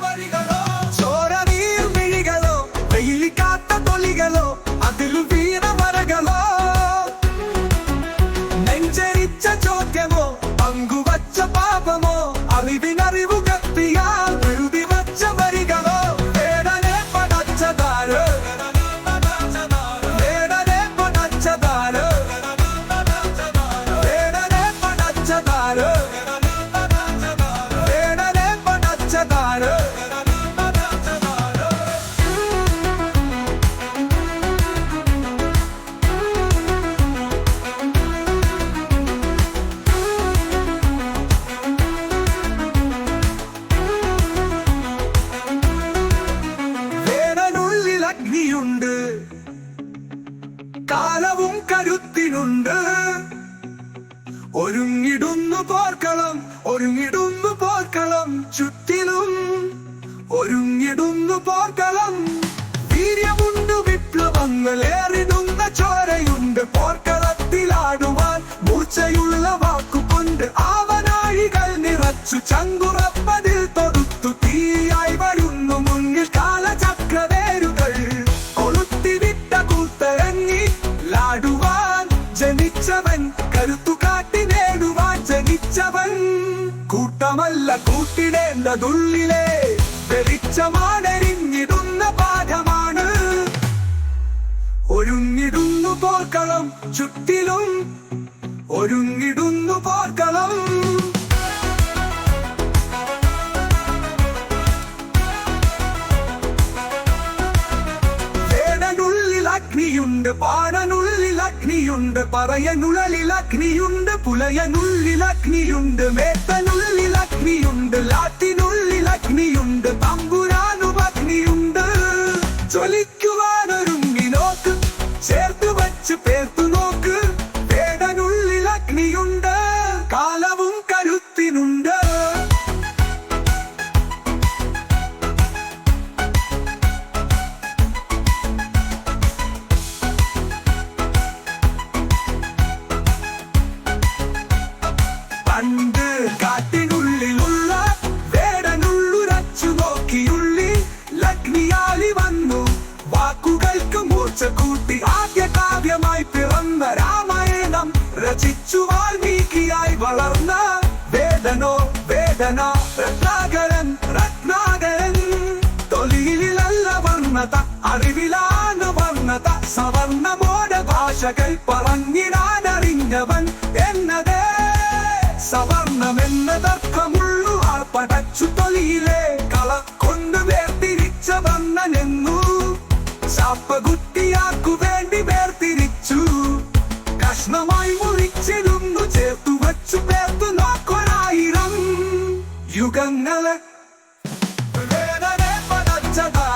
വഴികളോ ചോര നീർമിഴികളോ വെയിലിക്കാത്ത തൊലികളോ അതിൽ വീണ വരകളോ നെഞ്ചരിച്ച ചോദ്യമോ പങ്കുവച്ച പാപമോ അറിവിനറിവു കത്തിയാൽ എഴുതി വച്ച വരികളോ വേടനെ പടച്ചതാരോ വേടനെ പടച്ചതാരോ വേടനെ പടച്ചതാരോ വേടനെ പടച്ചതാരോ അഗ്നിയുണ്ട് കാലവും കരുത്തിനുണ്ട് ഒരുങ്ങിടുന്നു പോർക്കളം ഒരുങ്ങിടുന്നു പോർക്കളം ചുറ്റിലും ഒരുങ്ങിടുന്നു പോർക്കളം വീര്യമുണ്ട് വിപ്ലവങ്ങൾ ഏറിടുന്ന ചോരയുണ്ട് പോർക്കളത്തിലാടുവാൻ മൂർച്ചയുള്ള വാക്കുകൊണ്ട് ആവനാഴികൾ നിറച്ചു ചങ്കുറപ്പതിൽ തൊടുത്തു തീയായി വരുന്നു മുന്നിൽ കാലചക്രവേരുകൾ കൊളുത്തിവിട്ട കൂത്തരങ്ങി ലാടുവാൻ ജനിച്ചവൻ കരുത്തു കാട്ടി നേടുവാൻ ജനിച്ചവൻ കൂട്ടമല്ല കൂട്ടിടേണ്ടതുള്ളിലെ വെളിച്ചമാണെരിഞ്ഞിടുന്ന പാഠമാണ് ഒരുങ്ങിടുന്നു പോർക്കളം ചുറ്റിലും ഒരുങ്ങിടുന്നു പോർക്കളം അഗ്നിയുണ്ട് പാടനുള്ളിൽ അഗ്നിയുണ്ട് പറയനുള്ളിൽ അഗ്നിയുണ്ട് പുലയനുള്ളിൽ അഗ്നിയുണ്ട് മേത്തനുള്ളിൽ അഗ്നിയുണ്ട് ലാത്തിനുള്ളിൽ അഗ്നിയുണ്ട് തമ്പുരാനും അഗ്നിയുണ്ട് ജ്വലിക്കുവാനൊരുങ്ങി നോക്ക് ചേർത്ത് വച്ച് പേർത്തു നോക്ക് വേടനുള്ളിൽ അഗ്നിയുണ്ട് കാലവും കരുത്തിനുണ്ട് പണ്ട് കാട്ടിനുള്ളിലുള്ള വേടനുള്ളുരച്ചു നോക്കിയുള്ളി ലഗ്നിയാലി വന്നു വാക്കുകൾക്ക് മൂർച്ച കൂട്ടി ആദ്യ കാവ്യമായി പിറന്ന രാമായണം രചിച്ചു വാൽമീകിയായി വളർന്ന വേദനോ വേദന രത്നാകരൻ രത്നാകരൻ തൊലിയിലല്ല വർണ്ണത അറിവിലാണ് വർണ്ണത സവർണമോട ഭാഷകൾ പറഞ്ഞിടാനറിഞ്ഞവൻ എന്നതേ സവർണമെന്ന തർക്കമുള്ളു ആൾ പടച്ചു തൊലിയിലെ കള കൊണ്ട് വേർതിരിച്ച വർണ്ണനെന്നു ശാപ്പകുട്ടിയാക്കു വേണ്ടി വേർതിരിച്ചു കഷ്ണമായി മുറിച്ചിരുന്നു ചേർത്തു വച്ചു പേർത്തു നോക്കൊരായിരം യുഗങ്ങളെ വേദനെ പടച്ചതാ